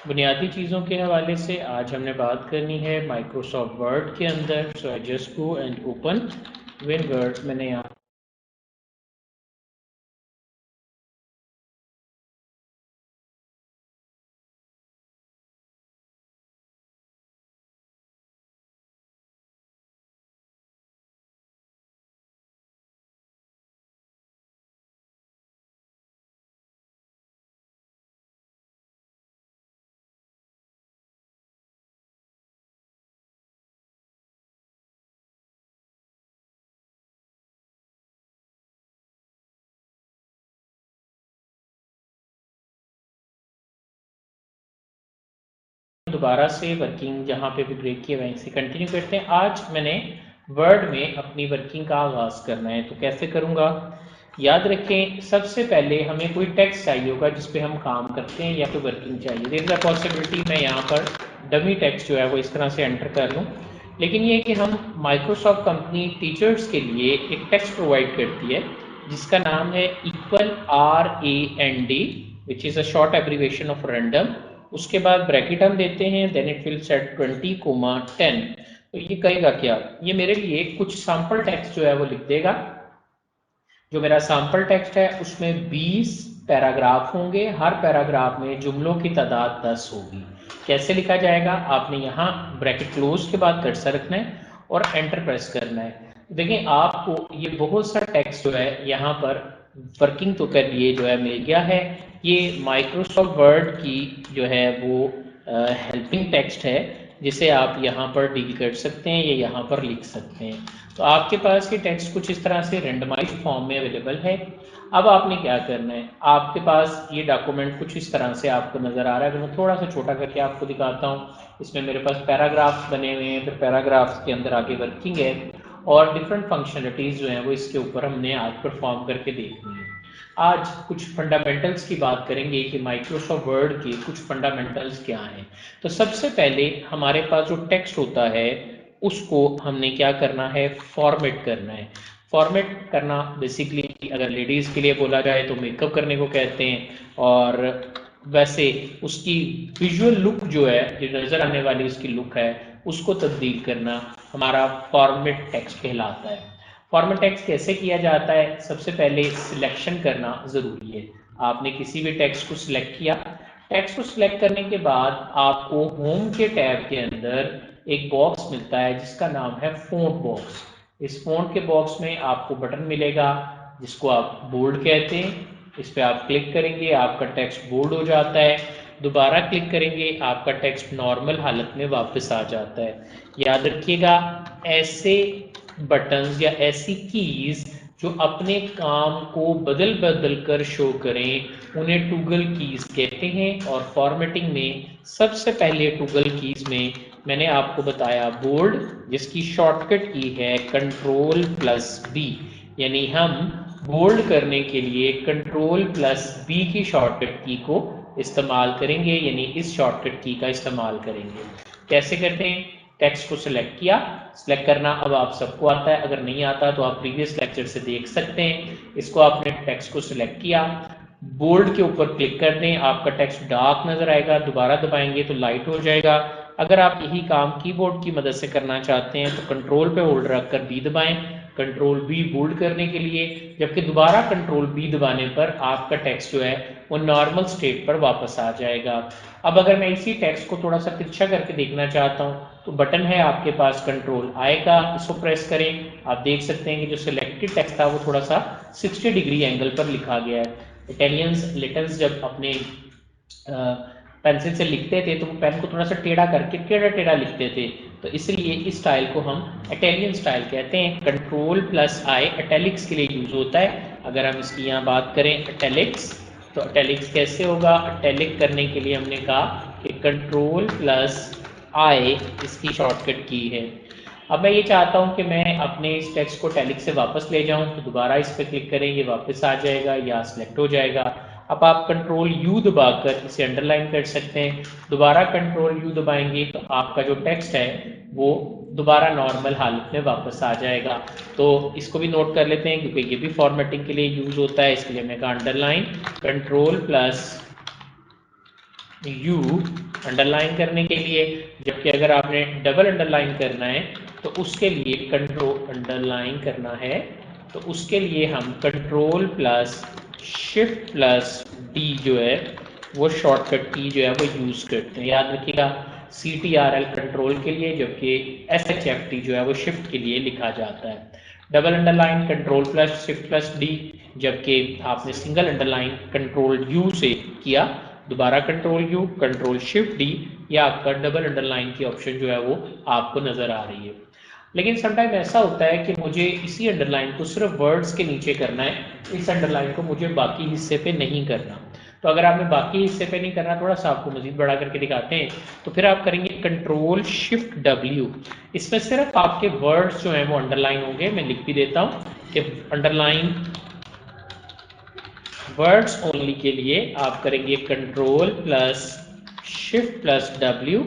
बुनियादी चीज़ों के हवाले से आज हमने बात करनी है माइक्रोसॉफ्ट वर्ड के अंदर। So I just go and open WinWord. मैंने यहाँ दोबारा से वर्किंग जहाँ पे भी ब्रेक किए वहीं से कंटिन्यू करते हैं। आज मैंने वर्ड में अपनी वर्किंग का आगाज़ करना है, तो कैसे करूँगा? याद रखें, सबसे पहले हमें कोई टेक्स्ट चाहिए होगा जिस पे हम काम करते हैं या कोई वर्किंग चाहिए। देयर इज़ अ पॉसिबिलिटी मैं यहाँ पर डमी टेक्स्ट जो है वो इस तरह से एंटर कर लूँ, लेकिन ये कि हम माइक्रोसॉफ्ट कंपनी टीचर्स के लिए एक टेक्स्ट प्रोवाइड करती है जिसका नाम है equal RAND, which is a short abbreviation of random. उसके बाद ब्रैकेट हम देते हैं, देन इट विल सेट 20,10। तो ये कहेगा क्या? ये मेरे लिए कुछ सैम्पल टेक्स्ट जो है वो लिख देगा। जो मेरा सैम्पल टेक्स्ट है उसमें 20 पैराग्राफ होंगे, हर पैराग्राफ में जुमलों की तादाद 10 होगी। कैसे लिखा जाएगा? आपने यहाँ ब्रैकेट क्लोज के बाद कर्सर रखना है और एंटर प्रेस करना है। देखिए आपको ये बहुत सा टेक्स्ट जो है यहाँ पर वर्किंग तो कर लिए जो है मिल गया है। ये माइक्रोसॉफ्ट वर्ड की जो है वो हेल्पिंग टेक्स्ट है जिसे आप यहाँ पर डील कर सकते हैं या यहाँ पर लिख सकते हैं। तो आपके पास ये टेक्स्ट कुछ इस तरह से रेंडमाइज्ड फॉर्म में अवेलेबल है। अब आपने क्या करना है, आपके पास ये डॉक्यूमेंट कुछ इस तरह से आपको नज़र आ रहा है। अगर मैं थोड़ा सा छोटा करके आपको दिखाता हूँ, इसमें मेरे पास पैराग्राफ्स बने हुए हैं, फिर पैराग्राफ्स के अंदर आगे वर्किंग है और डिफरेंट फंक्शनलिटीज़ जो हैं वो इसके ऊपर हमने आज परफॉर्म करके देखनी है। आज कुछ फंडामेंटल्स की बात करेंगे कि माइक्रोसॉफ्ट वर्ड के कुछ फंडामेंटल्स क्या हैं। तो सबसे पहले हमारे पास जो टेक्स्ट होता है उसको हमने क्या करना है, फॉर्मेट करना है। फॉर्मेट करना बेसिकली अगर लेडीज़ के लिए बोला जाए तो मेकअप करने को कहते हैं, और वैसे उसकी विजुअल लुक जो है, जो नज़र आने वाली उसकी लुक है, उसको तब्दील करना हमारा फॉर्मेट टेक्स्ट कहलाता है। फॉर्मेट टेक्स्ट कैसे किया जाता है? सबसे पहले सिलेक्शन करना ज़रूरी है। आपने किसी भी टेक्स्ट को सिलेक्ट किया, टेक्स्ट को सिलेक्ट करने के बाद आपको होम के टैब के अंदर एक बॉक्स मिलता है जिसका नाम है फ़ॉन्ट बॉक्स। इस फ़ॉन्ट के बॉक्स में आपको बटन मिलेगा जिसको आप बोल्ड कहते हैं। इस पर आप क्लिक करेंगे, आपका टेक्स्ट बोल्ड हो जाता है। दोबारा क्लिक करेंगे, आपका टेक्स्ट नॉर्मल हालत में वापस आ जाता है। याद रखिएगा, ऐसे बटन्स या ऐसी कीज़ जो अपने काम को बदल बदल कर शो करें उन्हें टूगल कीज़ कहते हैं। और फॉर्मेटिंग में सबसे पहले टूगल कीज़ में मैंने आपको बताया बोल्ड, जिसकी शॉर्टकट की है Ctrl+B। यानी हम बोल्ड करने के लिए Ctrl+B की शॉर्टकट की को इस्तेमाल करेंगे, यानी इस शॉर्टकट की का इस्तेमाल करेंगे। कैसे करते हैं? टेक्स्ट को सिलेक्ट किया, सिलेक्ट करना अब आप सबको आता है, अगर नहीं आता तो आप प्रीवियस लेक्चर से देख सकते हैं। इसको आपने टेक्स्ट को सिलेक्ट किया, बोल्ड के ऊपर क्लिक कर दें, आपका टेक्स्ट डार्क नजर आएगा, दोबारा दबाएंगे तो लाइट हो जाएगा। अगर आप यही काम कीबोर्ड की मदद से करना चाहते हैं तो कंट्रोल पे होल्ड रखकर बी दबाएं, Ctrl+B बोल्ड करने के लिए, जबकि दोबारा Ctrl+B दबाने पर आपका टेक्स्ट जो है वो नॉर्मल स्टेट पर वापस आ जाएगा। अब अगर मैं इसी टेक्स्ट को थोड़ा सा तिरछा करके देखना चाहता हूँ तो बटन है आपके पास कंट्रोल आएगा, इसको प्रेस करें, आप देख सकते हैं कि जो सिलेक्टेड टेक्स्ट था वो थोड़ा सा 60 डिग्री एंगल पर लिखा गया है। इटालियंस लिटल्स जब अपने पेंसिल से लिखते थे तो वो पेन को थोड़ा सा टेढ़ा करके टेढ़ा टेढ़ा लिखते थे, तो इसलिए इस स्टाइल को हम इटालियन स्टाइल कहते हैं। Ctrl+I इटैलिक्स के लिए यूज होता है। अगर हम इसकी यहाँ बात करें इटैलिक्स, तो इटैलिक्स कैसे होगा? इटैलिक करने के लिए हमने कहा कि Ctrl+I इसकी शॉर्टकट की है। अब मैं ये चाहता हूँ कि मैं अपने इस टेक्स्ट को इटैलिक से वापस ले जाऊँ, तो दोबारा इस पर क्लिक करें, ये वापस आ जाएगा या सिलेक्ट हो जाएगा। अब आप Ctrl+U दबाकर इसे अंडरलाइन कर सकते हैं, दोबारा Ctrl+U दबाएंगे तो आपका जो टेक्स्ट है वो दोबारा नॉर्मल हालत में वापस आ जाएगा। तो इसको भी नोट कर लेते हैं क्योंकि ये भी फॉर्मेटिंग के लिए यूज होता है, इसके लिए मैं कहा अंडरलाइन Ctrl+U यू अंडरलाइन करने के लिए, जबकि अगर आपने डबल अंडरलाइन करना है तो उसके लिए कंट्रोल अंडरलाइन करना है तो उसके लिए हम control plus shift plus D जो है वो शॉर्टकट की जो है वो यूज़ करते हैं। याद रखिएगा CTRL कंट्रोल के लिए, जबकि SHFT जो है वो शिफ्ट के लिए लिखा जाता है। Double underline control plus shift plus D, जबकि आपने सिंगल अंडरलाइन कंट्रोल यू से किया, दोबारा control you control shift D, या आपका डबल अंडरलाइन की ऑप्शन जो है वो आपको नजर आ रही है। लेकिन समटाइम ऐसा होता है कि मुझे इसी अंडरलाइन को सिर्फ वर्ड्स के नीचे करना है, इस अंडरलाइन को मुझे बाकी हिस्से पे नहीं करना। तो अगर आपने बाकी हिस्से पे नहीं करना, थोड़ा सा आपको मजीद बड़ा करके दिखाते हैं, तो फिर आप करेंगे कंट्रोल शिफ्ट डब्ल्यू। इसमें सिर्फ आपके वर्ड्स जो हैं वो अंडरलाइन होंगे। मैं लिख भी देता हूँ कि अंडरलाइन वर्ड्स ओनली के लिए आप करेंगे control plus shift plus W.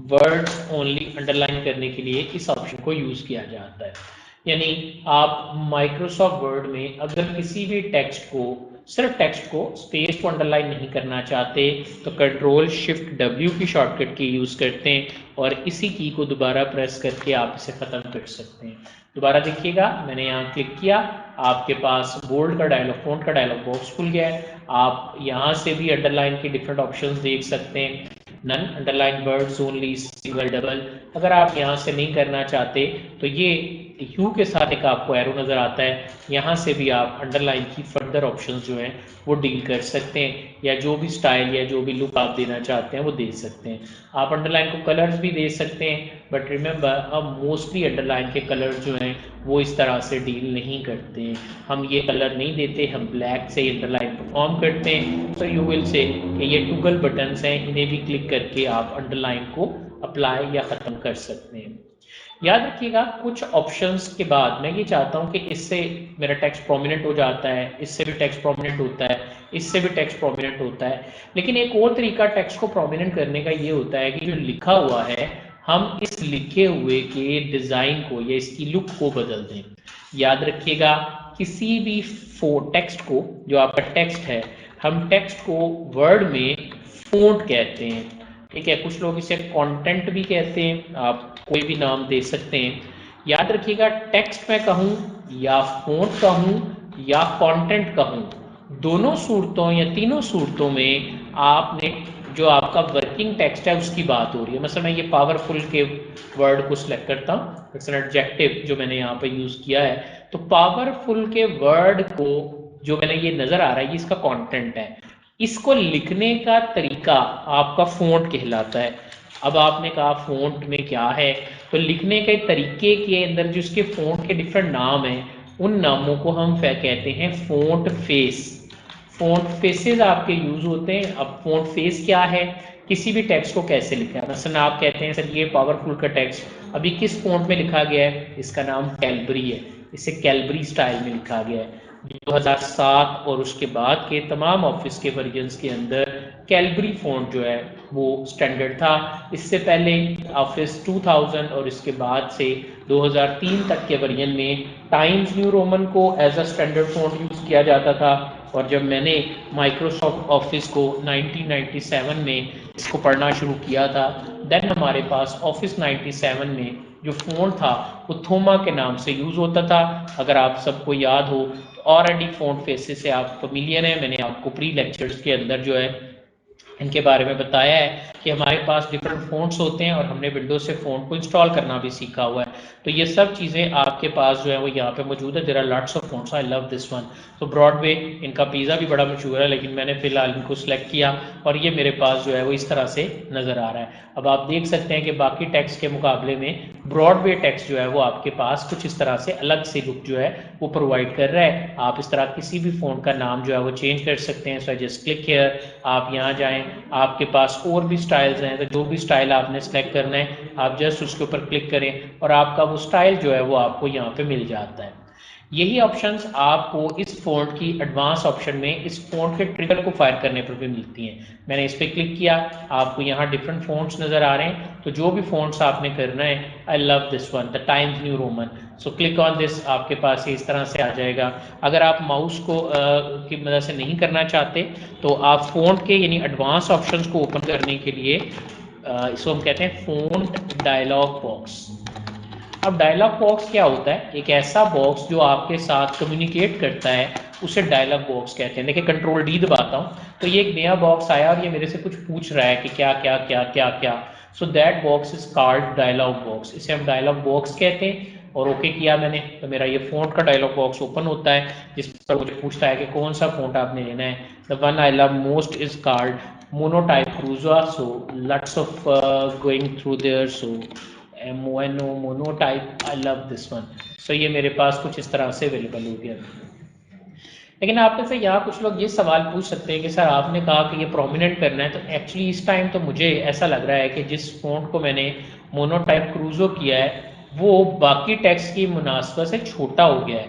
Words only underline करने के लिए इस ऑप्शन को यूज किया जाता है। यानी आप माइक्रोसॉफ्ट वर्ड में अगर किसी भी टेक्स्ट को, सिर्फ टेक्स्ट को, स्पेस को अंडरलाइन नहीं करना चाहते तो कंट्रोल शिफ्ट डब्ल्यू की शॉर्टकट की यूज करते हैं और इसी की को दोबारा प्रेस करके आप इसे खत्म कर सकते हैं। दोबारा देखिएगा, मैंने यहाँ क्लिक किया, आपके पास बोल्ड का डायलॉग, फोंट का डायलॉग बॉक्स खुल गया है। आप यहाँ से भी अंडरलाइन के डिफरेंट ऑप्शंस देख सकते हैं। None, underline, words only, single, double. अगर आप यहाँ से नहीं करना चाहते तो ये यू के साथ एक आपको एरो नजर आता है, यहाँ से भी आप अंडरलाइन की फर्दर ऑप्शंस जो हैं वो डील कर सकते हैं, या जो भी स्टाइल या जो भी लुक आप देना चाहते हैं वो दे सकते हैं। आप अंडरलाइन को कलर्स भी दे सकते हैं, बट रिमेंबर अब मोस्टली अंडरलाइन के कलर्स जो हैं वो इस तरह से डील नहीं करते हैं। हम ये कलर नहीं देते, हम ब्लैक से अंडरलाइन परफॉर्म करते हैं। सो यू विल से कि ये टूगल बटन्स हैं, इन्हें भी क्लिक करके आप अंडरलाइन को अप्लाई या ख़त्म कर सकते हैं। याद रखिएगा कुछ ऑप्शंस के बाद मैं ये चाहता हूं कि इससे मेरा टेक्स्ट प्रोमिनेंट हो जाता है, इससे भी टेक्स्ट प्रोमिनेंट होता है, इससे भी टेक्स्ट प्रोमिनेंट होता है। लेकिन एक और तरीका टेक्स्ट को प्रोमिनेंट करने का ये होता है कि जो लिखा हुआ है हम इस लिखे हुए के डिजाइन को या इसकी लुक को बदल दें। याद रखिएगा किसी भी टेक्स्ट को, जो आपका टेक्स्ट है, हम टेक्स्ट को वर्ड में फॉन्ट कहते हैं, ठीक है। कुछ लोग इसे कंटेंट भी कहते हैं, आप कोई भी नाम दे सकते हैं। याद रखिएगा टेक्स्ट में कहूँ या फॉन्ट कहूँ या कंटेंट कहूँ, दोनों सूरतों या तीनों सूरतों में आपने जो आपका वर्किंग टेक्स्ट है उसकी बात हो रही है। मतलब मैं ये पावरफुल के वर्ड को सिलेक्ट करता हूँ, एडजेक्टिव जो मैंने यहाँ पे यूज किया है, तो पावरफुल के वर्ड को जो मैंने ये नजर आ रहा है ये इसका कंटेंट है। इसको लिखने का तरीका आपका फॉन्ट कहलाता है। अब आपने कहा फॉन्ट में क्या है, तो लिखने के तरीके के अंदर जो इसके फॉन्ट के डिफरेंट नाम हैं उन नामों को हम कहते हैं फॉन्ट फेस। फॉन्ट फेसेस आपके यूज होते हैं। अब फॉन्ट फेस क्या है, किसी भी टेक्स्ट को कैसे लिखा है। मसलन आप कहते हैं सर ये पावरफुल का टेक्स्ट अभी किस फॉन्ट में लिखा गया है, इसका नाम कैलबरी है, इसे कैलबरी स्टाइल में लिखा गया है। 2007 और उसके बाद के तमाम ऑफिस के वर्जन्स के अंदर कैलबरी फॉन्ट जो है वो स्टैंडर्ड था। इससे पहले ऑफिस 2000 और इसके बाद से 2003 तक के वर्जन में टाइम्स न्यू रोमन को as a standard font use किया जाता था। और जब मैंने माइक्रोसॉफ्ट ऑफिस को 1997 में इसको पढ़ना शुरू किया था, देन हमारे पास ऑफिस 97 में जो फोन था वो थोमा के नाम से यूज होता था। अगर आप सबको याद हो तो ऑलरेडी फोन फेसेस से आप फेमिलियर हैं, मैंने आपको प्री लेक्चर्स के अंदर जो है इनके बारे में बताया है कि हमारे पास डिफरेंट फ़ॉन्ट्स होते हैं और हमने विंडोज से फ़ॉन्ट को इंस्टॉल करना भी सीखा हुआ है। तो ये सब चीज़ें आपके पास जो है वो यहाँ पे मौजूद है। There are lots of fonts, I love this one. तो ब्रॉडवे, इनका पिज़्ज़ा भी बड़ा मशहूर है, लेकिन मैंने फिलहाल इनको सेलेक्ट किया और ये मेरे पास जो है वो इस तरह से नज़र आ रहा है। अब आप देख सकते हैं कि बाकी टेक्स्ट के मुकाबले में ब्रॉडवे टेक्स्ट जो है वो आपके पास कुछ इस तरह से अलग से लुक जो है वो प्रोवाइड कर रहा है। आप इस तरह किसी भी फ़ॉन्ट का नाम जो है वो चेंज कर सकते हैं। सो जस्ट क्लिक हियर, आप यहाँ जाएँ, आपके पास और भी स्टाइल्स हैं, तो जो भी स्टाइल आपने सेलेक्ट करना है आप जस्ट उसके ऊपर क्लिक करें और आपका वो स्टाइल जो है वो आपको यहाँ पे मिल जाता है। यही ऑप्शंस आपको इस फ़ॉन्ट की एडवांस ऑप्शन में इस फ़ॉन्ट के ट्रिगर को फायर करने पर भी मिलती हैं। मैंने इस पर क्लिक किया, आपको यहाँ डिफरेंट फ़ॉन्ट्स नज़र आ रहे हैं, तो जो भी फ़ॉन्ट्स आपने करना है, आई love this one, the times New Roman, so click on this, आपके पास ये इस तरह से आ जाएगा। अगर आप माउस को की मदद से नहीं करना चाहते तो आप फ़ॉन्ट के यानी एडवांस ऑप्शंस को ओपन करने के लिए इसको हम कहते हैं फ़ॉन्ट डायलॉग बॉक्स। अब डायलॉग बॉक्स क्या होता है? एक ऐसा बॉक्स जो आपके साथ कम्युनिकेट करता है, उसे डायलॉग बॉक्स कहते हैं। देखिए कंट्रोल डी दबाता हूँ तो ये एक नया बॉक्स आया और ये मेरे से कुछ पूछ रहा है कि क्या क्या क्या क्या क्या। So that box is called dialogue box, इसे हम डायलॉग बॉक्स कहते हैं। और ओके किया मैंने तो मेरा ये फ़ॉन्ट का डायलॉग बॉक्स ओपन होता है, जिस पर मुझे पूछता है कि कौन सा फ़ॉन्ट आपने लेना है। The one I love most is called Monotype Crusoe, so lots of going through there, so Monotype I love this one. So ये मेरे पास कुछ इस तरह से अवेलेबल हो गया। लेकिन आप में से यहाँ कुछ लोग ये सवाल पूछ सकते हैं कि सर आपने कहा कि ये प्रोमिनेंट करना है, तो एक्चुअली इस टाइम तो मुझे ऐसा लग रहा है कि जिस फ़ॉन्ट को मैंने मोनोटाइप क्रूजो किया है वो बाकी टेक्स्ट की मुनासबत से छोटा हो गया है।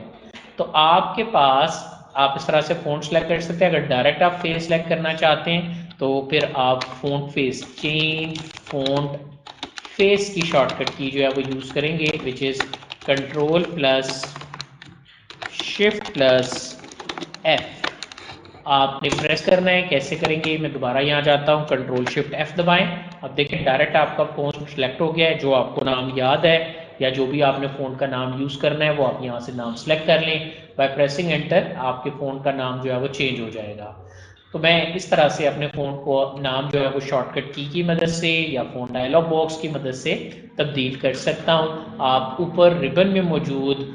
तो आपके पास आप इस तरह से फ़ॉन्ट सेलेक्ट कर सकते हैं। अगर डायरेक्ट आप फेस सेलेक्ट करना चाहते हैं तो फिर आप font face, change font face की शॉर्टकट की जो है वो यूज़ करेंगे, which is control plus shift plus F. आपने प्रेस करना है। कैसे करेंगे? मैं दोबारा यहाँ जाता हूँ, कंट्रोल शिफ्ट एफ दबाएं। अब देखिए डायरेक्ट आपका फ़ोन सेलेक्ट हो गया है। जो आपको नाम याद है या जो भी आपने फ़ोन का नाम यूज़ करना है वो आप यहाँ से नाम सेलेक्ट कर लें। बाय प्रेसिंग एंटर आपके फ़ोन का नाम जो है वो चेंज हो जाएगा। तो मैं इस तरह से अपने फ़ोन को नाम जो है वो शॉर्टकट की मदद से या फ़ोन डायलॉग बॉक्स की मदद से तब्दील कर सकता हूँ। आप ऊपर रिबन में मौजूद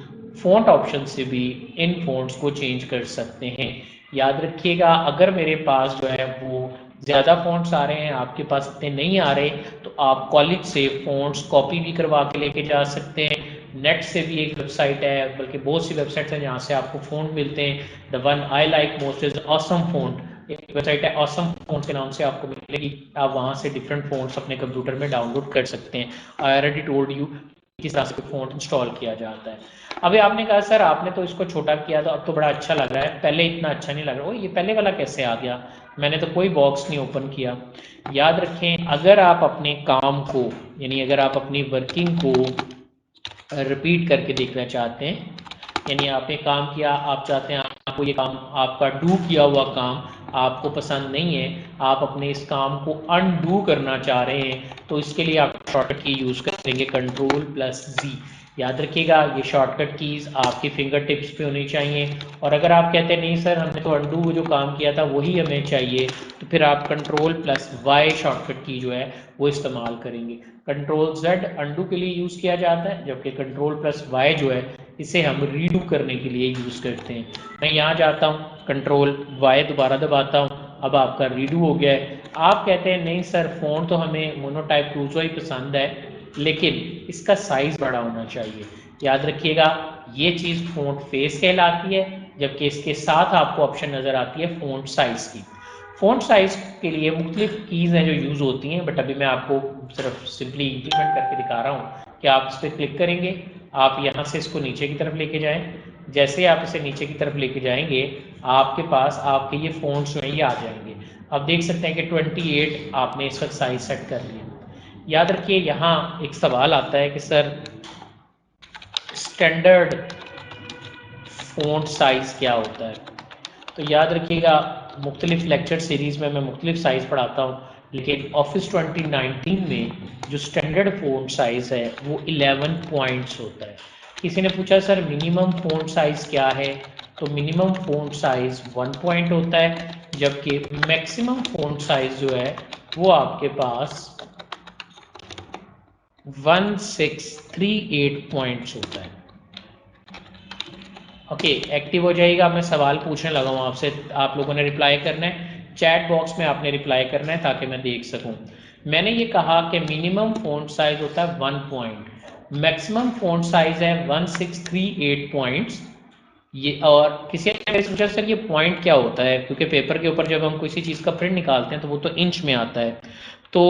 फ़ॉन्ट ऑप्शन से भी इन फ़ॉन्ट्स को चेंज कर सकते हैं। याद रखिएगा अगर मेरे पास जो है वो ज़्यादा फ़ॉन्ट्स आ रहे हैं, आपके पास इतने नहीं आ रहे, तो आप कॉलेज से फ़ॉन्ट्स कॉपी भी करवा के लेके जा सकते हैं। नेट से भी एक वेबसाइट है, बल्कि बहुत सी वेबसाइट्स हैं जहाँ से आपको फ़ॉन्ट मिलते हैं। The one I like most is awesome font, एक वेबसाइट है ऑसम फ़ॉन्ट के नाम से आपको मिलेगी। आप वहाँ से डिफरेंट फ़ॉन्ट्स अपने कंप्यूटर में डाउनलोड कर सकते हैं। आई ऑलरेडी टोल्ड यू किस तरह से फ़ॉन्ट इंस्टॉल किया जाता है। अभी आपने कहा सर आपने तो इसको छोटा किया तो अब तो बड़ा अच्छा लग रहा है, पहले इतना अच्छा नहीं लग रहा। ओ ये पहले वाला कैसे आ गया? मैंने तो कोई बॉक्स नहीं ओपन किया। याद रखें अगर आप अपने काम को यानी अगर आप अपनी वर्किंग को रिपीट करके देखना चाहते हैं, यानी आपने काम किया, आप चाहते हैं आपको ये काम आपका डू किया हुआ काम आपको पसंद नहीं है, आप अपने इस काम को अनडू करना चाह रहे हैं, तो इसके लिए आप शॉर्टकट की यूज़ करेंगे कंट्रोल प्लस जी। याद रखिएगा ये शॉर्टकट कीज़ आपकी फिंगर टिप्स पे होनी चाहिए। और अगर आप कहते हैं नहीं सर हमने तो अनडू जो काम किया था वही हमें चाहिए, तो फिर आप कंट्रोल प्लस वाई शॉर्टकट की जो है वो इस्तेमाल करेंगे। कंट्रोल जेड अनडू के लिए यूज़ किया जाता है, जबकि कंट्रोल प्लस वाई जो है इसे हम रीडू करने के लिए यूज़ करते हैं। मैं यहाँ जाता हूँ, कंट्रोल वाई दोबारा दबाता हूँ, अब आपका रीडू हो गया है। आप कहते हैं नहीं सर फ़ॉन्ट तो हमें मोनोटाइप क्रूजो ही पसंद है, लेकिन इसका साइज़ बड़ा होना चाहिए। याद रखिएगा ये चीज़ फ़ॉन्ट फेस कहलाती है, जबकि इसके साथ आपको ऑप्शन नज़र आती है फ़ॉन्ट साइज़ की। फ़ॉन्ट साइज़ के लिए मुख्तलिफ कीज़ हैं जो यूज़ होती हैं, बट अभी मैं आपको सिर्फ सिंपली इम्प्लीमेंट करके दिखा रहा हूँ कि आप इस पर क्लिक करेंगे, आप यहाँ से इसको नीचे की तरफ लेके जाएं। जैसे ही आप इसे नीचे की तरफ लेके जाएंगे आपके पास आपके ये फ़ॉन्ट्स जो हैं ये आ जाएंगे। अब देख सकते हैं कि 28 आपने इस वक्त साइज सेट कर लिया। याद रखिए यहाँ एक सवाल आता है कि सर स्टैंडर्ड फ़ॉन्ट साइज़ क्या होता है? तो याद रखिएगा मुख्तलिफ लेक्चर सीरीज़ में मैं मुख्तलिफ साइज़ पढ़ाता हूँ, लेकिन ऑफिस 2019 में जो स्टैंडर्ड फ़ॉन्ट साइज़ है वो 11 पॉइंट्स होता है। किसी ने पूछा सर मिनिमम फ़ॉन्ट साइज़ क्या है? तो मिनिमम फ़ॉन्ट साइज़ 1 पॉइंट होता है, जबकि मैक्सिमम फ़ॉन्ट साइज़ जो है वो आपके पास 1638 पॉइंट्स होता है। ओके एक्टिव हो जाएगा। मैं सवाल पूछने लगा हूँ आपसे, आप लोगों ने रिप्लाई करना है, चैट बॉक्स में आपने रिप्लाई करना है ताकि मैं देख सकूँ। मैंने ये कहा कि मिनिमम फ़ॉन्ट साइज़ होता है 1 पॉइंट, मैक्सिमम फ़ॉन्ट साइज़ है 1638 पॉइंट्स। ये और किसी ने पूछा सर ये पॉइंट क्या होता है, क्योंकि पेपर के ऊपर जब हम किसी चीज़ का प्रिंट निकालते हैं तो वो तो इंच में आता है। तो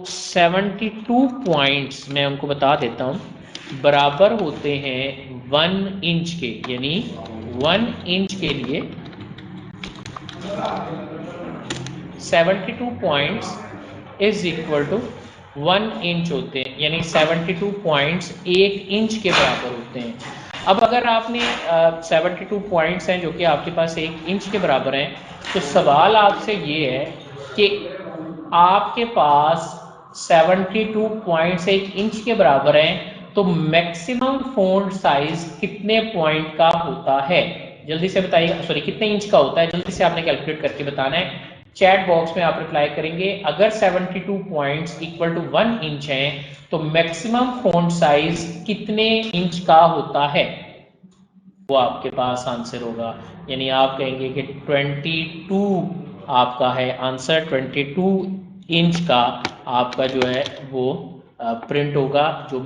72 पॉइंट्स मैं उनको बता देता हूँ, बराबर होते हैं 1 इंच के, यानी 1 इंच के लिए 72 points is equal to 1 inch होते हैं, यानी 72 पॉइंट्स 1 इंच के बराबर होते हैं। अब अगर आपने 72 पॉइंट्स हैं जो कि आपके पास 1 इंच के बराबर हैं, तो सवाल आपसे ये है कि आपके पास 72 पॉइंट्स 1 इंच के बराबर हैं, तो मैक्सिमम फ़ॉन्ट साइज कितने पॉइंट का होता है? जल्दी से बताइए, सॉरी कितने इंच का होता है, जल्दी से आपने कैलकुलेट करके बताना है। चैट बॉक्स में आप रिप्लाई करेंगे, अगर 72 पॉइंट्स इक्वल टू 1 इंच है तो मैक्सिमम फ़ॉन्ट साइज कितने इंच का होता है, वो आपके पास आंसर होगा। यानी आप कहेंगे कि 22 आपका है आंसर, 22 इंच का आपका जो है वो प्रिंट होगा, जो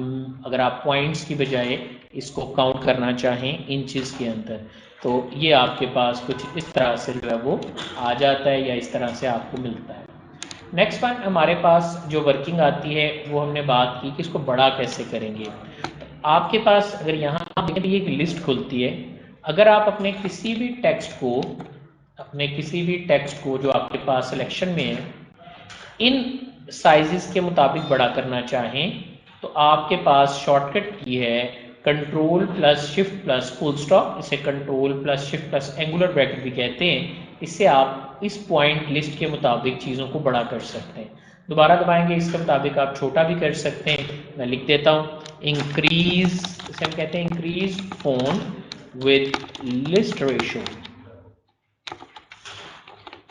अगर आप पॉइंट्स की बजाय इसको काउंट करना चाहें इंचेस के अंदर, तो ये आपके पास कुछ इस तरह से जो है वो आ जाता है, या इस तरह से आपको मिलता है। नेक्स्ट वन हमारे पास जो वर्किंग आती है, वो हमने बात की कि इसको बड़ा कैसे करेंगे। आपके पास अगर यहाँ आप देखें तो ये एक लिस्ट खुलती है। अगर आप अपने किसी भी टेक्स्ट को जो आपके पास सिलेक्शन में है, इन साइजेस के मुताबिक बड़ा करना चाहें, तो आपके पास शॉर्टकट की है control plus shift plus full stop. इसे control plus shift plus angular bracket भी कहते हैं। इससे आप इस पॉइंट लिस्ट के मुताबिक चीज़ों को बड़ा कर सकते हैं। दोबारा दबाएंगे, इसके मुताबिक आप छोटा भी कर सकते हैं। मैं लिख देता हूँ, इंक्रीज, इसे हम कहते हैं increase font with list ratio,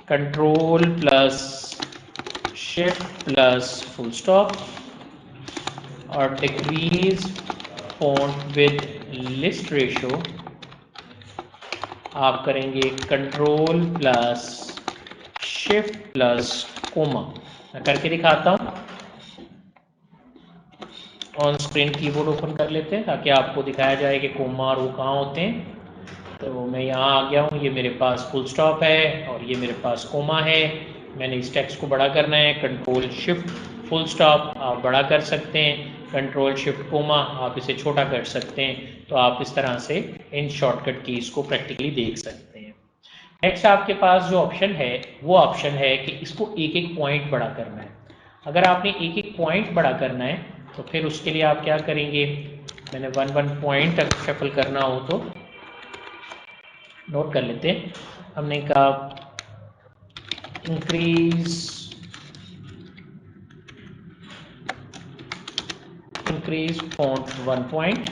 control plus shift plus full stop, और decrease font with list ratio आप करेंगे control plus shift plus comma. मैं करके दिखाता हूँ, ऑन स्क्रीन कीबोर्ड ओपन कर लेते हैं ताकि आपको दिखाया जाए कि कोमा और वो कहाँ होते हैं। तो मैं यहाँ आ गया हूँ, ये मेरे पास फुल स्टॉप है और ये मेरे पास कोमा है। मैंने इस टेक्स्ट को बड़ा करना है, कंट्रोल शिफ्ट फुल स्टॉप आप बड़ा कर सकते हैं, कंट्रोल शिफ्ट कोमा आप इसे छोटा कर सकते हैं। तो आप इस तरह से इन शॉर्टकट कीज को प्रैक्टिकली देख सकते हैं। नेक्स्ट आपके पास जो ऑप्शन है, वो ऑप्शन है कि इसको एक एक पॉइंट बड़ा करना है। अगर आपने एक एक पॉइंट बड़ा करना है तो फिर उसके लिए आप क्या करेंगे, मैंने 1 पॉइंट अगर शफल करना हो तो नोट कर लेते हैं। हमने कहा increase font 1 point,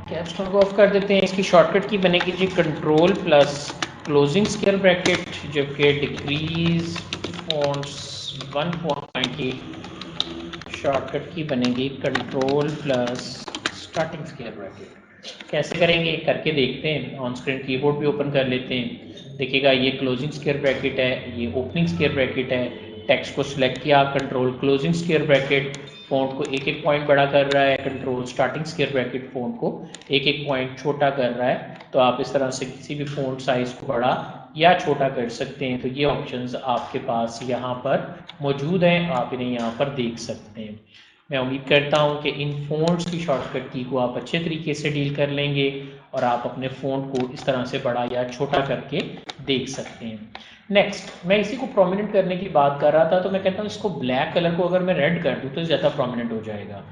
caps lock off कर देते हैं। इसकी शॉर्टकट की बनेगी जी control plus closing square bracket, जबकि डिक्रीज फॉन्ट्स 1 पॉइंट की शॉर्टकट की बनेगी control plus starting square bracket. कैसे करेंगे करके देखते हैं, ऑन स्क्रीन कीबोर्ड भी ओपन कर लेते हैं। देखिएगा ये क्लोजिंग स्क्वायर ब्रैकेट है, ये ओपनिंग स्क्वायर ब्रैकेट है। टेक्स्ट को सिलेक्ट किया, control closing square bracket font को एक एक पॉइंट बड़ा कर रहा है, control starting square bracket font को एक एक पॉइंट छोटा कर रहा है। तो आप इस तरह से किसी भी फॉन्ट साइज को बड़ा या छोटा कर सकते हैं। तो ये ऑप्शंस आपके पास यहाँ पर मौजूद हैं, आप इन्हें यहाँ पर देख सकते हैं। मैं उम्मीद करता हूँ कि इन फ़ॉन्ट्स की शॉर्टकट की को आप अच्छे तरीके से डील कर लेंगे और आप अपने फ़ॉन्ट को इस तरह से बड़ा या छोटा करके देख सकते हैं। नेक्स्ट, मैं इसी को प्रोमिनेंट करने की बात कर रहा था, तो मैं कहता हूँ इसको ब्लैक कलर को अगर मैं रेड कर दूँ तो ज़्यादा प्रोमिनेंट हो जाएगा।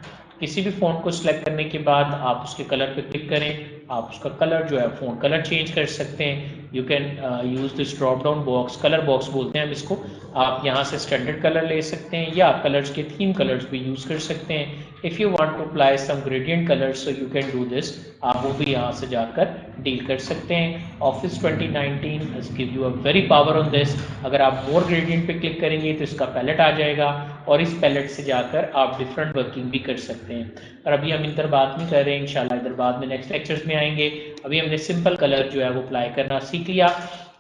किसी भी फ़ॉन्ट को सिलेक्ट करने के बाद आप उसके कलर पे क्लिक करें, आप उसका कलर जो है फ़ॉन्ट कलर चेंज कर सकते हैं। You can use this drop down box, colour box बोलते हैं हम इसको। आप यहाँ से स्टैंडर्ड कलर ले सकते हैं या कलर्स के थीम कलर्स भी यूज़ कर सकते हैं। If you want to apply some gradient colours so you can do this, आप वो भी यहाँ से जाकर डील कर सकते हैं। Office 2019 has give you a very power on this. अगर आप मोर ग्रेडियंट पे क्लिक करेंगे तो इसका पैलेट आ जाएगा और इस पैलेट से जाकर आप डिफरेंट वर्किंग भी कर सकते हैं। और अभी हम इधर बात नहीं कर रहे हैं, इंशाल्लाह इधर बाद में नेक्स्ट लेक्चर्स में आएंगे। अभी हमने सिंपल कलर जो है वो अप्लाई करना सीख लिया।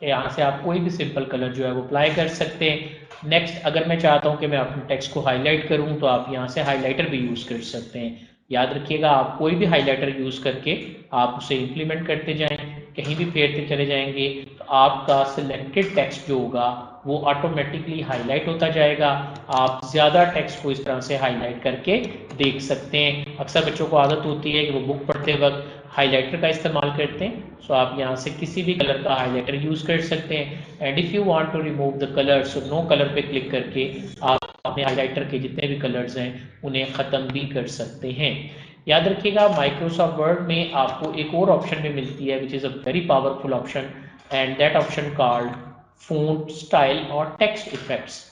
यहाँ से आप कोई भी सिंपल कलर जो है वो अप्लाई कर सकते हैं। नेक्स्ट, अगर मैं चाहता हूँ कि मैं अपने टेक्स्ट को हाईलाइट करूँ तो आप यहाँ से हाईलाइटर भी यूज़ कर सकते हैं। याद रखिएगा, आप कोई भी हाईलाइटर यूज़ करके आप उसे इम्प्लीमेंट करते जाएं, कहीं भी फेरते चले जाएंगे तो आपका सिलेक्टेड टेक्स्ट जो होगा वो ऑटोमेटिकली हाईलाइट होता जाएगा। आप ज़्यादा टेक्स्ट को इस तरह से हाईलाइट करके देख सकते हैं। अक्सर बच्चों को आदत होती है कि वो बुक पढ़ते वक्त हाइलाइटर का इस्तेमाल करते हैं, सो आप यहाँ से किसी भी कलर का हाइलाइटर यूज़ कर सकते हैं। And if you want to remove the colour, so no colour पे क्लिक करके आप अपने हाइलाइटर के जितने भी कलर्स हैं उन्हें ख़त्म भी कर सकते हैं। याद रखिएगा माइक्रोसॉफ्ट वर्ड में आपको एक और ऑप्शन भी मिलती है which is a very powerful option, and that option called font style और टेक्स्ट इफेक्ट्स।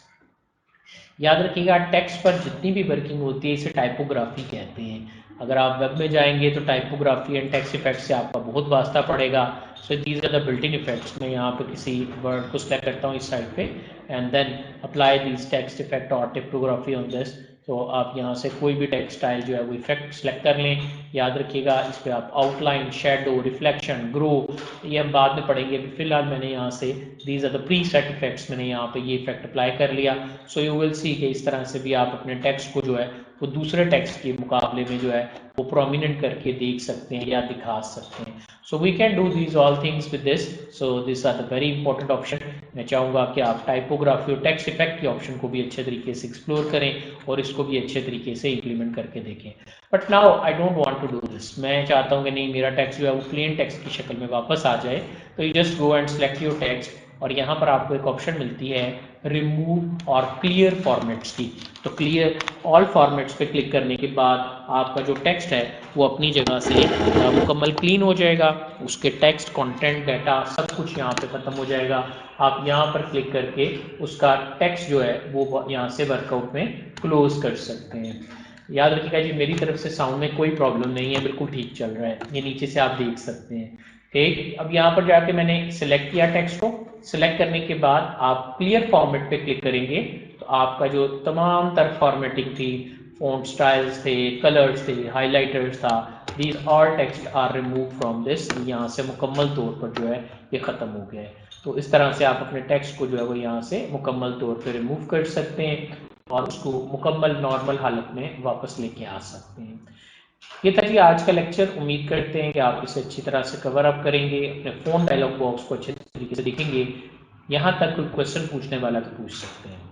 याद रखिएगा टेक्स्ट पर जितनी भी वर्किंग होती है इसे टाइपोग्राफी कहते हैं। अगर आप वेब में जाएंगे तो टाइपोग्राफी एंड टेक्स्ट इफेक्ट से आपका बहुत वास्ता पड़ेगा। So these are the built in effects. मैं यहाँ पे किसी वर्ड को सिलेक्ट करता हूँ इस साइड पे and then apply this text effect और टाइपोग्राफी ऑन दिस। तो आप यहाँ से कोई भी टेक्स्ट स्टाइल जो है वो इफेक्ट सेलेक्ट कर लें। याद रखिएगा इस पर आप आउटलाइन, शेडो, रिफ्लेक्शन, ग्रो ये हम बाद में पढ़ेंगे। फिलहाल मैंने यहाँ से these are the preset effects, मैंने यहाँ पे ये इफेक्ट अप्लाई कर लिया। सो यू विल सी कि इस तरह से भी आप अपने टेक्स्ट को जो है वो दूसरे टेक्स्ट के मुकाबले में जो है वो प्रोमिनेंट करके देख सकते हैं या दिखा सकते हैं। So we can do these all things with this. So this are the very important option. मैं चाहूँगा कि आप टाइपोग्राफी और टेक्स्ट इफेक्ट के ऑप्शन को भी अच्छे तरीके से एक्सप्लोर करें और इसको भी अच्छे तरीके से इम्प्लीमेंट करके देखें। But now I don't want to do this. मैं चाहता हूँ कि नहीं, मेरा टेक्स्ट जो है वो प्लेन टेक्स्ट की शक्ल में वापस आ जाए। तो you just go and select your text और यहाँ पर आपको एक ऑप्शन मिलती है रिमूव और क्लियर फॉर्मेट्स की। तो क्लियर ऑल फॉर्मेट्स पे क्लिक करने के बाद आपका जो टेक्स्ट है वो अपनी जगह से मुकम्मल क्लीन हो जाएगा। उसके टेक्स्ट, कंटेंट, डाटा सब कुछ यहाँ पे ख़त्म हो जाएगा। आप यहाँ पर क्लिक करके उसका टेक्स्ट जो है वो यहाँ से वर्कआउट में क्लोज कर सकते हैं। याद रखिएगा जी मेरी तरफ से साउंड में कोई प्रॉब्लम नहीं है, बिल्कुल ठीक चल रहा है। ये नीचे से आप देख सकते हैं। ठीक, अब यहाँ पर जाके मैंने सिलेक्ट किया टेक्स्ट को। सिलेक्ट करने के बाद आप क्लियर फॉर्मेट पे क्लिक करेंगे तो आपका जो तमाम तर फॉर्मेटिंग थी, फॉन्ट स्टाइल्स थे, कलर्स थे, हाइलाइटर्स था, these all text are remove from this. यहाँ से मुकम्मल तौर पर जो है ये ख़त्म हो गया है। तो इस तरह से आप अपने टेक्स्ट को जो है वो यहाँ से मुकम्मल तौर पर रिमूव कर सकते हैं और उसको मुकम्मल नॉर्मल हालत में वापस लेके आ सकते हैं। ये था जी आज का लेक्चर। उम्मीद करते हैं कि आप इसे अच्छी तरह से कवर अप करेंगे, अपने फ़ोन डायलॉग बॉक्स को अच्छे तरीके से देखेंगे। यहाँ तक कोई क्वेश्चन पूछने वाला तो पूछ सकते हैं।